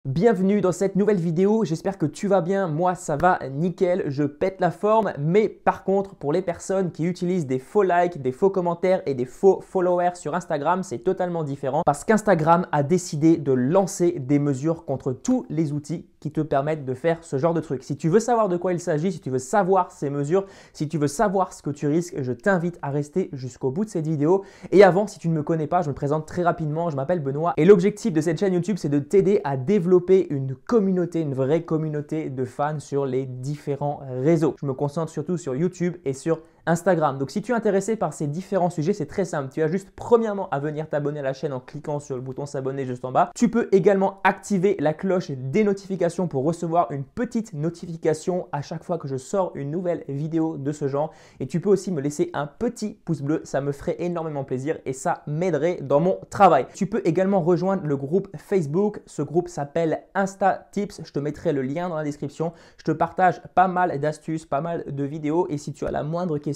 Bienvenue dans cette nouvelle vidéo, j'espère que tu vas bien, moi ça va nickel, je pète la forme, mais par contre pour les personnes qui utilisent des faux likes, des faux commentaires et des faux followers sur Instagram, c'est totalement différent parce qu'Instagram a décidé de lancer des mesures contre tous les outils qui te permettent de faire ce genre de truc. Si tu veux savoir de quoi il s'agit, si tu veux savoir ces mesures, si tu veux savoir ce que tu risques, je t'invite à rester jusqu'au bout de cette vidéo. Et avant, si tu ne me connais pas, je me présente très rapidement, je m'appelle Benoît et l'objectif de cette chaîne YouTube, c'est de t'aider à développer une communauté, une vraie communauté de fans sur les différents réseaux. Je me concentre surtout sur YouTube et sur Instagram. Donc si tu es intéressé par ces différents sujets, c'est très simple. Tu as juste premièrement à venir t'abonner à la chaîne en cliquant sur le bouton s'abonner juste en bas. Tu peux également activer la cloche des notifications pour recevoir une petite notification à chaque fois que je sors une nouvelle vidéo de ce genre. Et tu peux aussi me laisser un petit pouce bleu, ça me ferait énormément plaisir et ça m'aiderait dans mon travail. Tu peux également rejoindre le groupe Facebook. Ce groupe s'appelle Insta Tips. Je te mettrai le lien dans la description. Je te partage pas mal d'astuces, pas mal de vidéos et si tu as la moindre question,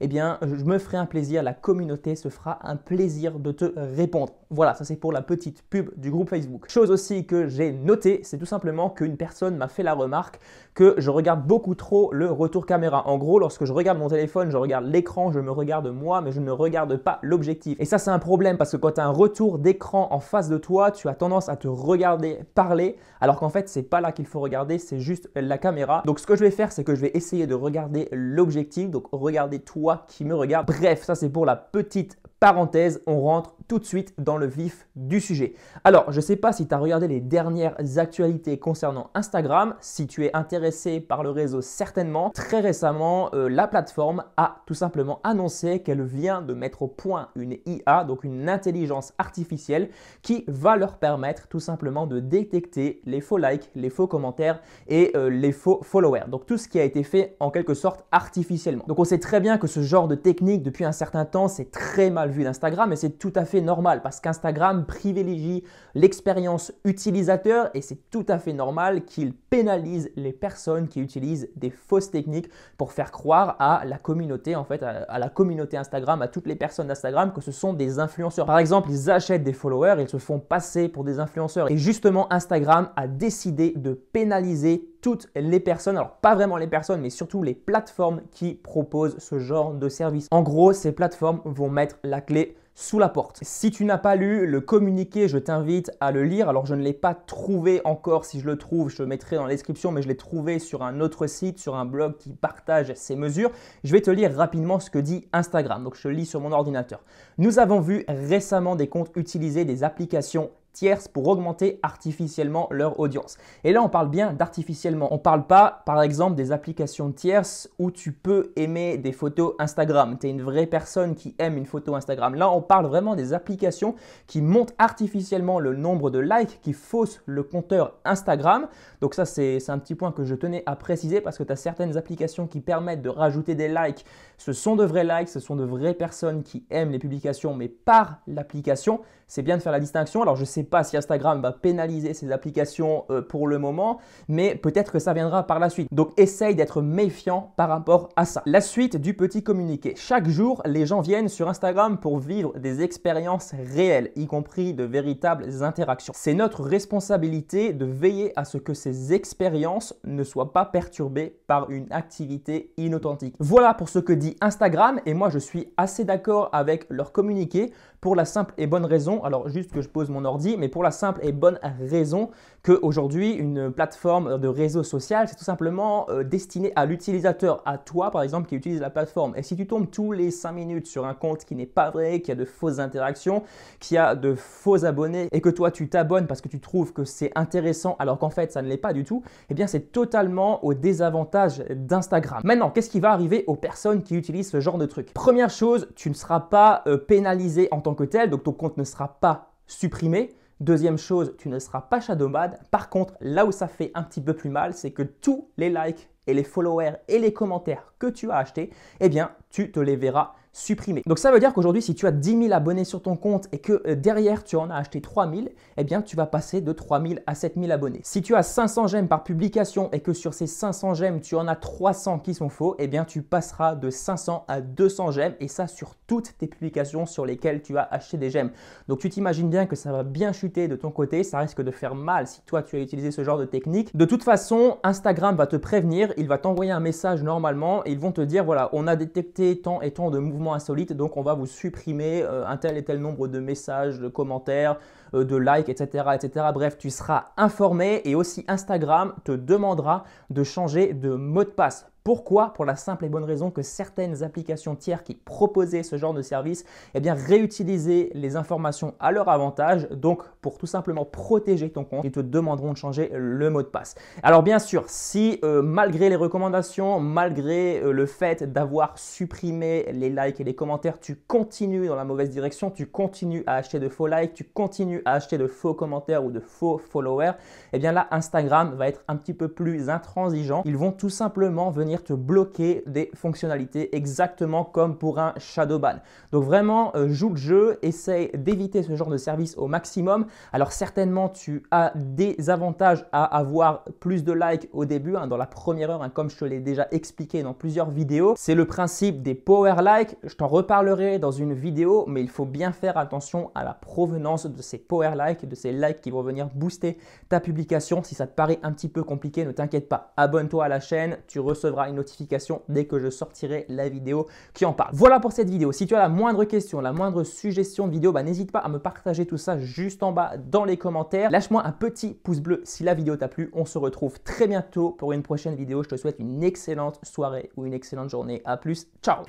eh bien, je me ferai un plaisir, la communauté se fera un plaisir de te répondre. Voilà, ça c'est pour la petite pub du groupe Facebook. Chose aussi que j'ai notée, c'est tout simplement qu'une personne m'a fait la remarque que je regarde beaucoup trop le retour caméra. En gros, lorsque je regarde mon téléphone, je regarde l'écran, je me regarde moi, mais je ne regarde pas l'objectif. Et ça, c'est un problème parce que quand tu as un retour d'écran en face de toi, tu as tendance à te regarder parler, alors qu'en fait, c'est pas là qu'il faut regarder, c'est juste la caméra. Donc, ce que je vais faire, c'est que je vais essayer de regarder l'objectif, donc regarder toi qui me regarde. Bref, ça c'est pour la petite parenthèse, on rentre tout de suite dans le vif du sujet. Alors, je ne sais pas si tu as regardé les dernières actualités concernant Instagram. Si tu es intéressé par le réseau, certainement. Très récemment, la plateforme a tout simplement annoncé qu'elle vient de mettre au point une IA, donc une intelligence artificielle, qui va leur permettre tout simplement de détecter les faux likes, les faux commentaires et les faux followers. Donc, tout ce qui a été fait en quelque sorte artificiellement. Donc, on sait très bien que ce genre de technique, depuis un certain temps, c'est très mal vu d'Instagram et c'est tout à fait normal parce qu'Instagram privilégie l'expérience utilisateur et c'est tout à fait normal qu'il pénalise les personnes qui utilisent des fausses techniques pour faire croire à la communauté, en fait, à la communauté Instagram, à toutes les personnes d'Instagram que ce sont des influenceurs. Par exemple, ils achètent des followers, ils se font passer pour des influenceurs et justement Instagram a décidé de pénaliser toutes les personnes, alors pas vraiment les personnes, mais surtout les plateformes qui proposent ce genre de service. En gros, ces plateformes vont mettre la clé sous la porte. Si tu n'as pas lu le communiqué, je t'invite à le lire. Alors, je ne l'ai pas trouvé encore. Si je le trouve, je le mettrai dans la description, mais je l'ai trouvé sur un autre site, sur un blog qui partage ces mesures. Je vais te lire rapidement ce que dit Instagram. Donc, je lis sur mon ordinateur. Nous avons vu récemment des comptes utiliser des applications tierces pour augmenter artificiellement leur audience. Et là, on parle bien d'artificiellement. On ne parle pas, par exemple, des applications tierces où tu peux aimer des photos Instagram. Tu es une vraie personne qui aime une photo Instagram. Là, on parle vraiment des applications qui montent artificiellement le nombre de likes, qui faussent le compteur Instagram. Donc ça, c'est un petit point que je tenais à préciser parce que tu as certaines applications qui permettent de rajouter des likes. Ce sont de vrais likes, ce sont de vraies personnes qui aiment les publications, mais par l'application, c'est bien de faire la distinction. Alors, je ne sais pas si Instagram va pénaliser ces applications pour le moment, mais peut-être que ça viendra par la suite. Donc, essaye d'être méfiant par rapport à ça. La suite du petit communiqué. Chaque jour, les gens viennent sur Instagram pour vivre des expériences réelles, y compris de véritables interactions. C'est notre responsabilité de veiller à ce que ces expériences ne soient pas perturbées par une activité inauthentique. Voilà pour ce que dit Instagram et moi, je suis assez d'accord avec leur communiqué pour la simple et bonne raison, alors juste que je pose mon ordi, mais pour la simple et bonne raison qu'aujourd'hui, une plateforme de réseau social, c'est tout simplement destiné à l'utilisateur, à toi par exemple qui utilise la plateforme. Et si tu tombes tous les 5 minutes sur un compte qui n'est pas vrai, qui a de fausses interactions, qui a de faux abonnés et que toi tu t'abonnes parce que tu trouves que c'est intéressant alors qu'en fait ça ne l'est pas du tout, eh bien c'est totalement au désavantage d'Instagram. Maintenant, qu'est-ce qui va arriver aux personnes qui utilisent ce genre de truc? Première chose, tu ne seras pas pénalisé en tant que tel, donc ton compte ne sera pas supprimé. Deuxième chose, tu ne seras pas shadowbanned. Par contre, là où ça fait un petit peu plus mal, c'est que tous les likes et les followers et les commentaires que tu as achetés, eh bien, tu te les verras supprimer. Donc ça veut dire qu'aujourd'hui, si tu as 10 000 abonnés sur ton compte et que derrière tu en as acheté 3 000, eh bien tu vas passer de 3 000 à 7 000 abonnés. Si tu as 500 j'aime par publication et que sur ces 500 j'aime, tu en as 300 qui sont faux, eh bien tu passeras de 500 à 200 j'aime et ça sur toutes tes publications sur lesquelles tu as acheté des j'aime. Donc tu t'imagines bien que ça va bien chuter de ton côté, ça risque de faire mal si toi tu as utilisé ce genre de technique. De toute façon, Instagram va te prévenir, il va t'envoyer un message normalement et ils vont te dire voilà, on a détecté tant et tant de mouvements insolites, donc on va vous supprimer un tel et tel nombre de messages, de commentaires, de likes, etc., etc. Bref, tu seras informé et aussi Instagram te demandera de changer de mot de passe. Pourquoi? Pour la simple et bonne raison que certaines applications tiers qui proposaient ce genre de service eh bien, réutilisaient les informations à leur avantage. Donc, pour tout simplement protéger ton compte, ils te demanderont de changer le mot de passe. Alors bien sûr, si malgré les recommandations, malgré le fait d'avoir supprimé les likes et les commentaires, tu continues dans la mauvaise direction, tu continues à acheter de faux likes, tu continues à acheter de faux commentaires ou de faux followers, eh bien là, Instagram va être un petit peu plus intransigeant. Ils vont tout simplement venir te bloquer des fonctionnalités exactement comme pour un shadow ban. Donc vraiment, joue le jeu, essaye d'éviter ce genre de service au maximum. Alors certainement, tu as des avantages à avoir plus de likes au début, dans la première heure, comme je te l'ai déjà expliqué dans plusieurs vidéos. C'est le principe des power likes. Je t'en reparlerai dans une vidéo, mais il faut bien faire attention à la provenance de ces power likes, de ces likes qui vont venir booster ta publication. Si ça te paraît un petit peu compliqué, ne t'inquiète pas, abonne-toi à la chaîne, tu recevras une notification dès que je sortirai la vidéo qui en parle. Voilà pour cette vidéo. Si tu as la moindre question, la moindre suggestion de vidéo, n'hésite pas à me partager tout ça juste en bas dans les commentaires. Lâche-moi un petit pouce bleu si la vidéo t'a plu. On se retrouve très bientôt pour une prochaine vidéo. Je te souhaite une excellente soirée ou une excellente journée. À plus. Ciao.